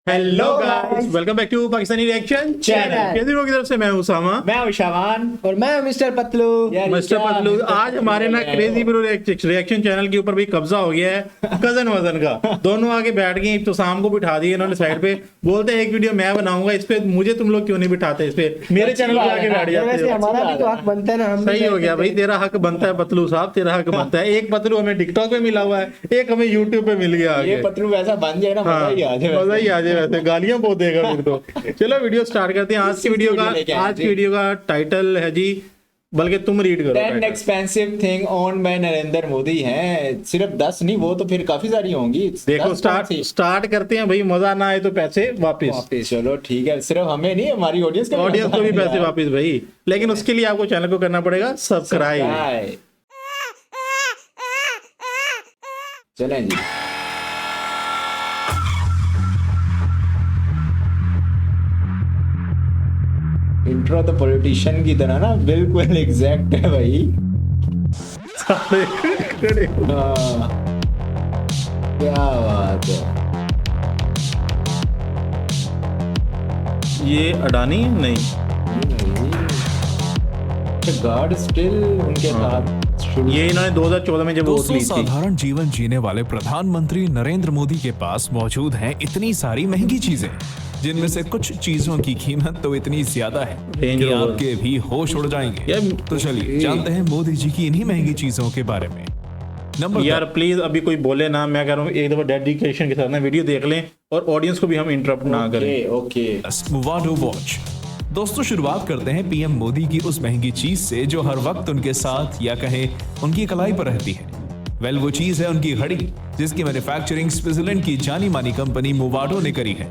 Hello guys, welcome back to Pakistani reaction channel. कैसे लोगों की तरफ से मैं उसामा, मैं हूं शाबान और मैं मिस्टर पतलू। मिस्टर पतलू। आज हमारे ना क्रेजी ब्रो रिएक्शन चैनल के ऊपर भी कब्जा हो गया है कजन वजन का। दोनों आगे बैठ गए, तो शाम को बिठा दिए इन्होंने साइड पे। बोलते हैं एक वीडियो मैं बनाऊंगा इस पे, मुझे तुम लोग क्यों नहीं बिठाते इस पे, मेरे चैनल पे आके बैठ जाते वैसे हो। हमारा भी तो हक बनता है ना। हम सही हो गया भाई, तेरा हक बनता है पतलू साहब, तेरा हक बनता है। एक पतलू हमें टिकटॉक पे मिला हुआ है, एक हमें यूट्यूब पे मिल गया ये आगे। पतलू वैसा बन जाए ना, हाँ, मजा ही आ जाए। मजा ही आ जाए वैसे, गालियां बहुत देगा फिर तो। चलो वीडियो स्टार्ट करते हैं। आज की वीडियो का टाइटल है जी, बल्कि तुम रीड करो। 10 expensive thing owned by Narendra Modi हैं। सिर्फ 10 नहीं, वो तो फिर काफी सारी होंगी। देखो स्टार्ट करते हैं भाई, मजा ना आए तो पैसे वापस। चलो ठीक है, सिर्फ हमें नहीं, हमारी ऑडियंस को भी पैसे वापस भाई, लेकिन उसके लिए आपको चैनल को करना पड़ेगा सब्सक्राइब। चलें जी। इंट्रो तो पॉलिटिशियन की तरह ना बिल्कुल एग्जैक्ट है भाई। हाँ, क्या बात है। ये अडानी नहीं, गार्ड स्टिल उनके साथ। ये इन्होंने 2014 में जब वोट ली थी। साधारण जीवन जीने वाले प्रधानमंत्री नरेंद्र मोदी के पास मौजूद हैं इतनी सारी महंगी चीजें, जिनमें से कुछ चीजों की कीमत तो इतनी ज्यादा है कि आपके भी होश उड़ जाएंगे। तो चलिए जानते हैं मोदी जी की इन्हीं महंगी चीजों के बारे में। नंबर यार प्लीज अभी कोई बोले ना, मैं कह रहा हूँ एक दफा डेडिकेशन के साथ ना वीडियो देख लें और ऑडियंस को भी हम इंटरप्ट ना करें। ओके। मूवाडो वॉच। दोस्तों शुरुआत करते हैं पीएम मोदी की उस महंगी चीज से जो हर वक्त उनके साथ या कहें उनकी कलाई पर रहती है। वेल वो चीज है उनकी घड़ी, जिसकी मैन्युफैक्चरिंग स्विट्जरलैंड की जानी मानी कंपनी मूवाडो ने करी है।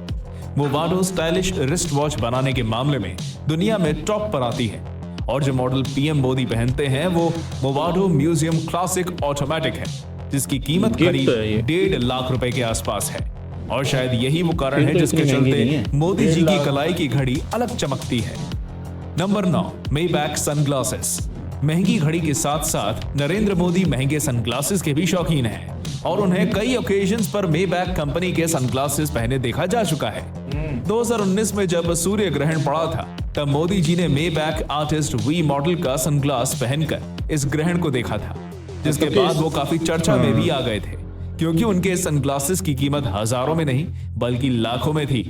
मूवाडो स्टाइलिश रिस्ट वॉच बनाने के मामले में दुनिया में टॉप पर आती है, और जो मॉडल पीएम मोदी पहनते हैं वो मूवाडो म्यूजियम क्लासिक ऑटोमेटिक है, जिसकी कीमत करीब 1.5 लाख रुपए के आसपास है। और शायद यही वो कारण है जिसके चलते मोदी जी की कलाई की घड़ी अलग चमकती है। Number 9, Maybach sunglasses. महंगी घड़ी के साथ साथ नरेंद्र मोदी महंगे सनग्लासेस के भी शौकीन हैं, और उन्हें कई ओकेजन्स पर मेबैक कंपनी के सनग्लासेस पहने देखा जा चुका है। 2019 में जब सूर्य ग्रहण पड़ा था, तब मोदी जी ने मेबैक आर्टिस्ट वी मॉडल का सनग्लास पहनकर इस ग्रहण को देखा था, जिसके बाद वो काफी चर्चा में भी आ गए थे, क्योंकि उनके सनग्लासेस की कीमत हजारों में नहीं बल्कि लाखों में थी।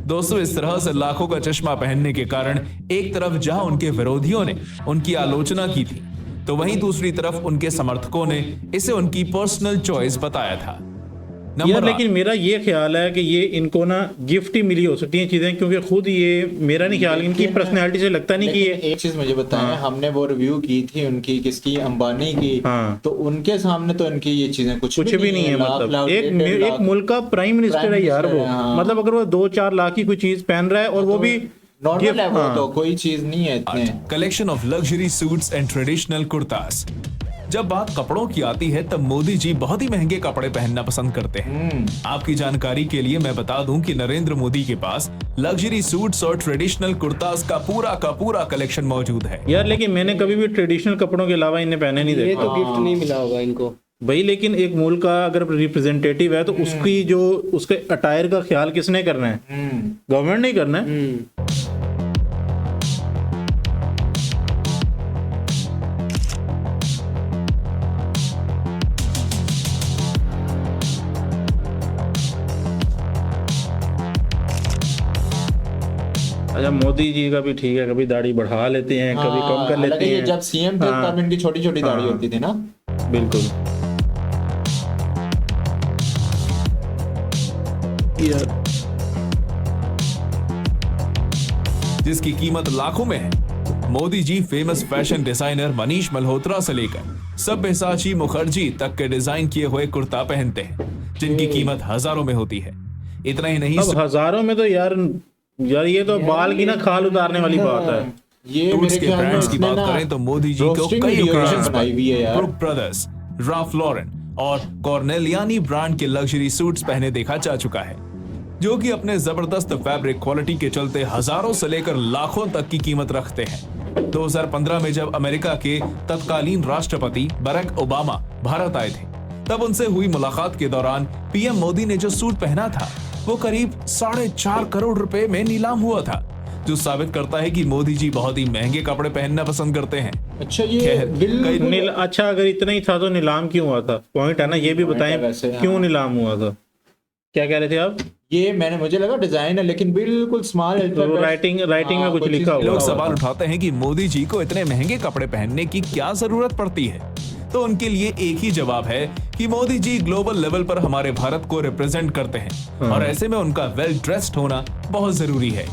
दोस्तों इस तरह से लाखों का चश्मा पहनने के कारण एक तरफ जहां उनके विरोधियों ने उनकी आलोचना की थी, तो वहीं दूसरी तरफ उनके समर्थकों ने इसे उनकी पर्सनल चॉइस बताया था। यार लेकिन मेरा ये ख्याल है कि ये इनको ना गिफ्ट ही मिली हो सकती हैं चीजें, क्योंकि खुद ये मेरा नहीं ख्याल, इनकी पर्सनैलिटी से लगता नहीं कि ये। एक चीज मुझे बताएं, हाँ। हमने वो रिव्यू की थी उनकी, किसकी, अंबानी की। हाँ। तो उनके सामने तो इनकी ये चीजें कुछ भी नहीं है। मतलब एक मुल्क का प्राइम मिनिस्टर है यार वो। मतलब अगर वो 2-4 लाख की कोई चीज पहन रहा है और वो भी नॉर्मल है, वो तो कोई चीज नहीं है इतने। Collection of luxury suits and traditional kurtas. जब बात कपड़ों की आती है तब मोदी जी बहुत ही महंगे कपड़े पहनना पसंद करते हैं। आपकी जानकारी के लिए मैं बता दूं कि नरेंद्र मोदी के पास लग्जरी सूट्स और ट्रेडिशनल कुर्तास का पूरा कलेक्शन मौजूद है। यार लेकिन मैंने कभी भी ट्रेडिशनल कपड़ों के अलावा इन्हें पहने नहीं देखा। ये तो गिफ्ट नहीं मिला होगा इनको भाई, लेकिन एक मुल्क का अगर रिप्रेजेंटेटिव है तो उसकी जो उसके अटायर का ख्याल किसने करना है? गवर्नमेंट नहीं करना है। अच्छा मोदी जी का भी ठीक है, कभी दाढ़ी बढ़ा लेते हैं, कभी कम कर लेते हैं। जब सीएम थे तब इनकी छोटी छोटी दाढ़ी होती थी ना। बिल्कुल यार, जिसकी कीमत लाखों में है। Modi ji famous fashion designer Manish Malhotra से लेकर सब्यसाची मुखर्जी तक के डिजाइन किए हुए कुर्ता पहनते हैं, जिनकी कीमत हजारों में होती है। इतना ही नहीं, अब हजारों में तो यार ये तो बाल की ना खाल उतारने वाली बात है। ये टूर्स के ब्रांड्स की बात करें तो मोदी जी को कई ओकेजन्स पर ब्रूक ब्रदर्स, राल्फ लॉरेन और कॉर्नेलियानी ब्रांड के लग्जरी सूट्स पहने देखा जा चुका है, जो कि अपने जबरदस्त फैब्रिक क्वालिटी के चलते हजारों से लेकर लाखों तक की कीमत रखते हैं। 2015 में जब अमेरिका के तत्कालीन राष्ट्रपति बराक ओबामा भारत आए थे, तब उनसे हुई मुलाकात के दौरान पीएम मोदी ने जो सूट पहना था वो करीब 4.5 करोड़ रुपए में नीलाम हुआ था, जो साबित करता है कि मोदी जी बहुत ही महंगे कपड़े पहनना पसंद करते हैं। अच्छा, ये खैर, बिल अच्छा अगर इतना ही था तो नीलाम क्यों हुआ था? पॉइंट है ना, ये भी बताएं वैसे, क्यों हाँ। नीलाम हुआ था? क्या कह रहे थे आप? ये मुझे लगा डिजाइन है, लेकिन बिल्कुल स्मॉल तो राइटिंग में कुछ लिखा हुआ लोग है। सवाल उठाते हैं कि मोदी जी को इतने महंगे कपड़े पहनने की क्या जरूरत पड़ती है। तो उनके लिए एक ही जवाब है कि मोदी जी ग्लोबल लेवल पर हमारे भारत को रिप्रेजेंट करते हैं और ऐसे में उनका वेल ड्रेस्ड होना बहुत जरूरी है।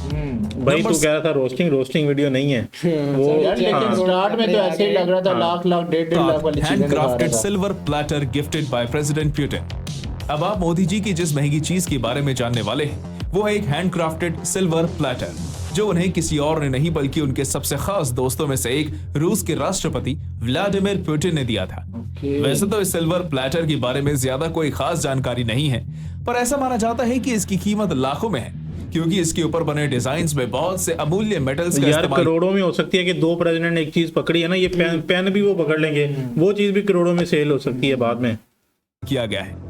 भाई तू कह रहा था रोस्टिंग वीडियो नहीं है वो। यार, लेकिन स्टार्ट में तो ऐसे ही लग रहा था लाख 1.5 लाख वाली चीजें हैंड दिखा रहा क्राफ्टेड था। Silver platter gifted by president Putin. अब आप मोदी जी की जिस महंगी चीज के बारे में जानने वाले हैं वो है एक हैंड क्राफ्टेड सिल्वर प्लेटर, जो उन्हें किसी और ने नहीं बल्कि उनके सबसे खास दोस्तों में से एक रूस के राष्ट्रपति व्लादिमीर पुतिन ने दिया था। वैसे तो इस सिल्वर प्लेटर के बारे में ज्यादा कोई खास जानकारी नहीं है, पर ऐसा माना जाता है कि इसकी कीमत लाखों में है, क्योंकि इसके ऊपर बने डिजाइन्स में बहुत से अमूल्य मेटल्स का यार इस्तेमाल। करोड़ों में हो सकती है कि दो प्रेसिडेंट ने एक चीज पकड़ी है ना, ये पेन भी वो पकड़ लेंगे, वो चीज भी करोड़ों में सेल हो सकती है बाद में। किया गया है।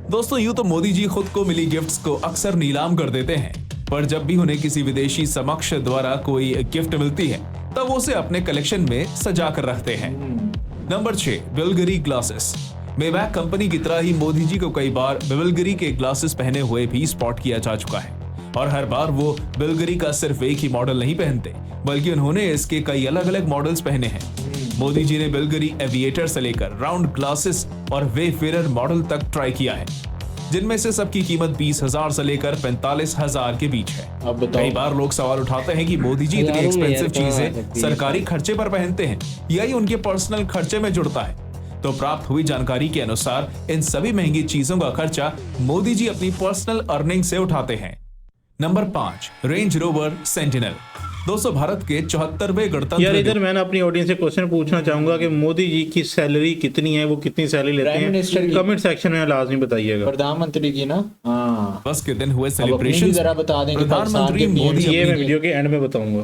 दोस्तों, यूं तो मोदी जी खुद को मिली गिफ्ट्स को अक्सर नीलाम कर देते हैं, पर जब भी उन्हें किसी विदेशी समक्ष द्वारा कोई गिफ्ट मिलती है तब वो उसे अपने कलेक्शन में सजा कर रखते हैं। Number 6, Bvlgari glasses. Maybach company की तरह ही मोदी जी को कई बार बिल्गरी के ग्लासेस पहने हुए भी स्पॉट किया जा चुका है, और हर बार वो बिल्गरी का सिर्फ एक ही मॉडल नहीं पहनते, बल्कि उन्होंने इसके कई अलग अलग मॉडल्स पहने हैं। मोदी जी ने बिल्गरी एविएटर से लेकर राउंड ग्लासेस और वेफेरर मॉडल तक ट्राई किया है, जिनमें से सबकी कीमत 20,000 से लेकर 45,000 के बीच है। अब बताओ। कई बार लोग सवाल उठाते हैं कि मोदी जी इतनी हजारों में यार, एक्सपेंसिव कहाँ आ चीजें सकती है? सरकारी खर्चे पर पहनते हैं या ये उनके पर्सनल खर्चे में जुड़ता है। तो प्राप्त हुई जानकारी के अनुसार इन सभी महंगी चीजों का खर्चा मोदी जी अपनी पर्सनल अर्निंग से उठाते हैं। Number 5, range rover sentinel. दोस्तों, भारत के 74वें गणतंत्र यार इधर मैंने अपनी ऑडियंस से क्वेश्चन पूछना चाहूंगा कि मोदी जी की सैलरी कितनी है, वो कितनी सैलरी लेते प्राइम मिनिस्टर हैं? की। कमेंट सेक्शन में लाजमी बताइएगा। प्रधानमंत्री की ना, हाँ। दिवस के दिन हुए अब अपनी भी सेलिब्रेशन जरा बता दें कि प्रधानमंत्री पाकिस्तान के मोदी ये मैं अपनी वीडियो के एंड में बताऊंगा।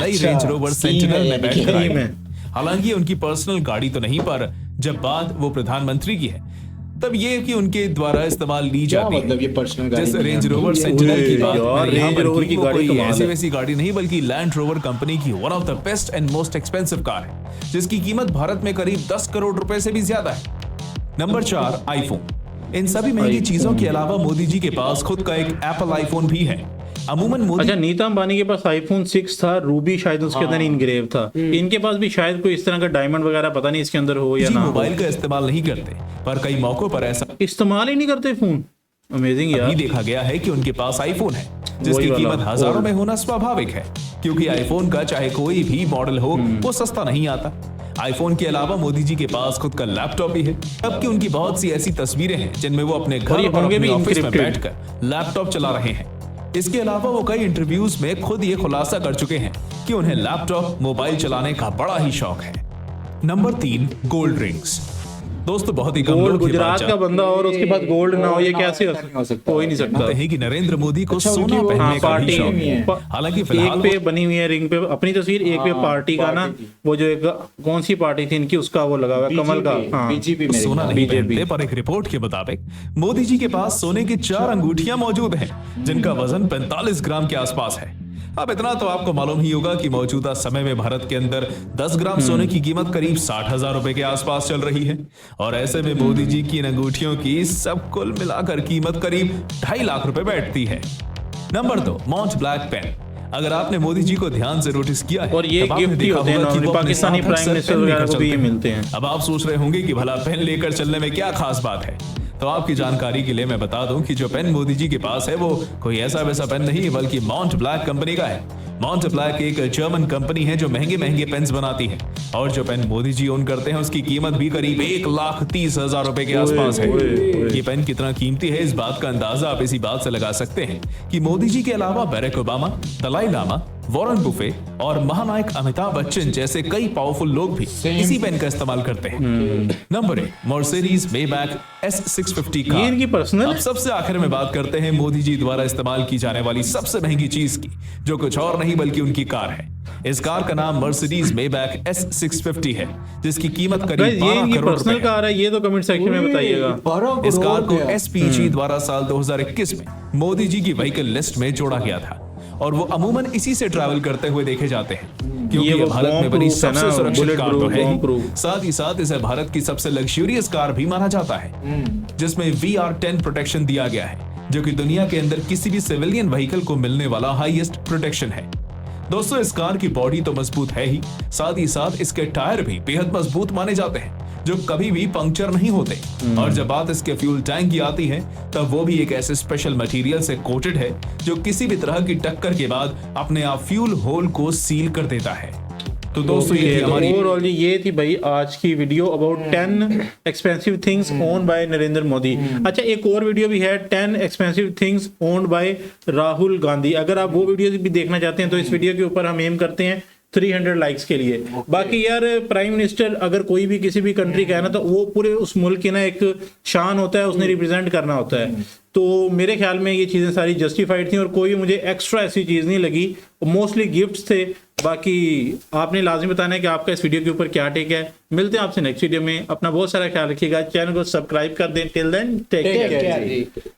नई अच्छा, रेंज रोवर स्कीम है सेंटिनल में यानी बैठकर कि- आए स्कीम हैं। है। हालांकि उनकी पर्सनल गाड़ी तो नहीं, पर जब बात वो प्रधानमंत्री की है तब ये कि उनके द्वारा इस्तेमाल ली क्या जाती मतलब है। ये पर्सनल गाड़ी जैसे नहीं रेंज है? रोवर ये- सेंटिनल की बात यार, मैंने यहाँ रेंज पर रोवर की, की वो गाड़ी कोई कमाल है। ऐसी वैसी गाड़ी नहीं बल्कि लैंड रोवर कंपनी की one of the best and most expensive car है, जिसकी कीमत भारत में करीब 10 करोड़ रुपए से भी ज्यादा है। Number 4, iPhone. इन सभी महंगी चीजों के अलावा मोदी जी के पास खुद का एक एप्पल आईफोन भी है। अमूमन मोदी अच्छा, नीता अंबानी के पास आईफोन 6 था, रूबी शायद उसके अंदर इनग्रेव था। इनके पास भी शायद कोई इस तरह का डायमंड वगैरह पता नहीं इसके अंदर हो या जी ना हो। मोबाइल का इस्तेमाल नहीं करते, पर कई मौकों पर ऐसा इस्तेमाल ही नहीं करते फोन। अमेजिंग भी यार। देखा गया है कि उनके पास आईफोन है, जिसकी वही वाला, कीमत हजारों ओल्ड। में होना स्वाभाविक है, क्योंकि आईफोन का चाहे कोई भी मॉडल हो वो सस्ता नहीं आता। आईफोन के अलावा मोदी जी के पास खुद का लैपटॉप भी है, जबकि उनकी बहुत सी ऐसी तस्वीरें हैं जिनमें वो अपने घर और ये और होंगे अपने भी ऑफिस में encrypted। बैठकर लैपटॉप चला रहे हैं। इसके अलावा वो कई इंटरव्यूज में खुद ये खुलासा कर चुके हैं कि उन्हें लैपटॉप मोबाइल चलाने का बड़ा ही शौक है। Number 3, gold rings. दोस्तों, बहुत ही कम गोल्ड, लोग ये गुजरात बात का जानते बंदा और उसके पास गोल्ड ना हो, ये कैसे हो नहीं हो सकता। हो ही नहीं सकता। हैं कि नरेंद्र मोदी को अच्छा, सोना उनकी वो- पहनने हाँ, का भी पार्टी शौक में है। है। हालांकि एक फिलहाल पे बनी हुई है रिंग पे अपनी तस्वीर, एक पे हाँ, पार्टी का ना, पार्टी की। वो जो एक कौन सी पार्टी थी इनकी, उसका वो लगा हुआ है कमल का। हाँ बीजेपी वो मेरे सोना ख्याल। नहीं बीजेपी। पहनते, पर एक रिपोर्ट के मुताबिक मोदी जी के पास सोने की 4 अंगूठियां मौजूद हैं, जिनका वजन 45 ग्राम के आसपास है। अब इतना तो आपको मालूम ही होगा कि मौजूदा समय में भारत के अंदर 10 ग्राम सोने की कीमत करीब 60,000 रुपए के आसपास चल रही है, और ऐसे में मोदी जी की इन अंगूठियों की सब कुल मिलाकर कीमत करीब 2.5 लाख रुपए बैठती है। Number 2, Mont Blanc pen. अगर आपने मोदी जी को ध्यान से नोटिस किया है, और ये तब आपने गिफ्ट ही देखा होते हैं होगा कि वो नॉर्मली, अपने पाकिस्तानी साथ प्राइम अक्सर मिनिस्टर पेन वगैरह लेकर को भी ये चलते हैं। मिलते हैं। अब आप सोच रहे होंगे कि भला पेन लेकर चलने में क्या खास बात है, तो आपकी जानकारी के लिए मैं बता दूं कि जो पेन मोदी जी के पास है वो कोई ऐसा वैसा पेन नहीं, बल्कि मॉन्ट ब्लैक कंपनी का है। मॉन्ट ब्लैक एक जर्मन कंपनी है जो महंगे महंगे पेन्स बनाती है, और जो पेन मोदी जी ओन करते हैं उसकी कीमत भी करीब 1,30,000 रुपए के आसपास है। ये पेन कितना कीमती है, इस बात का अंदाजा आप इसी बात से लगा सकते हैं कि मोदी जी के अलावा Barack Obama, Dalai Lama, Warren Buffett और महानायक अमिताभ बच्चन जैसे कई पावरफुल लोग भी इसी पेन का इस्तेमाल करते हैं। Number 1, Mercedes Maybach S650 car. ये इनकी पर्सनल अब सबसे आखिर में बात करते हैं मोदी जी द्वारा इस्तेमाल की जाने वाली सबसे महंगी चीज की, जो कुछ और नहीं बल्कि उनकी कार है। इस कार का नाम मर्सिडीज मेबैक S650 है, जिसकी कीमत गाइस करीब 12 ये करोड़ पर्सनल रुपए है। कार है, ये तो कमेंट सेक्शन में बताइएगा। 12 इस कार को करोड़ SPG द्वारा साल 2021 में मोदी जी की व्हीकल लिस्ट में जोड़ा गया था और वो अमूमन इसी से ट्रैवल करते हुए देखे जाते हैं, क्योंकि ये ये वो भारत में bomb बनी proof है सबसे ना, सुरक्षित bullet कार तो proof, है bomb ही, proof। साथ ही साथ इसे भारत की सबसे लग्जूरियस कार भी माना जाता है, जिसमें VR10 प्रोटेक्शन दिया गया है, जो कि दुनिया के अंदर किसी भी सिविलियन व्हीकल को मिलने वाला हाईएस्ट प्रोटेक्शन है। दोस्तों इस कार की बॉडी तो मजबूत है ही, साथ ही साथ इसके टायर भी बेहद मजबूत माने जाते हैं, जो कभी भी पंक्चर नहीं होते। और जब बात इसके फ्यूल टैंक की आती है, तब वो भी एक ऐसे स्पेशल मटेरियल से कोटेड है जो किसी भी तरह की टक्कर के बाद अपने आप फ्यूल होल को सील कर देता है। तो दोस्तों ये थी हमारी ओवरऑल ये थी भाई आज की video about 10 expensive things owned by Narendra Modi. अच्छा एक और वीडियो भी है 10 expensive things owned by Rahul Gandhi. अगर आप वो वीडियो भी देखना चाहते हैं तो इस वीडियो के ऊपर हम एम करते हैं 300 लाइक्स के लिए। बाकी यार प्राइम मिनिस्टर अगर कोई भी किसी भी कंट्री का है ना, तो वो पूरे उस मुल्क की ना एक शान होता है, उसने रिप्रेजेंट करना होता है। तो मेरे ख्याल में ये चीज़ें सारी जस्टिफाइड थी और कोई मुझे एक्स्ट्रा ऐसी चीज़ नहीं लगी, मोस्टली गिफ्ट्स थे। बाकी आपने लाजमी बताना है कि आपका इस वीडियो के ऊपर क्या टेक है। मिलते हैं आपसे नेक्स्ट वीडियो में, अपना बहुत सारा ख्याल रखिएगा, चैनल को सब्सक्राइब कर दें। Till then take care. क्या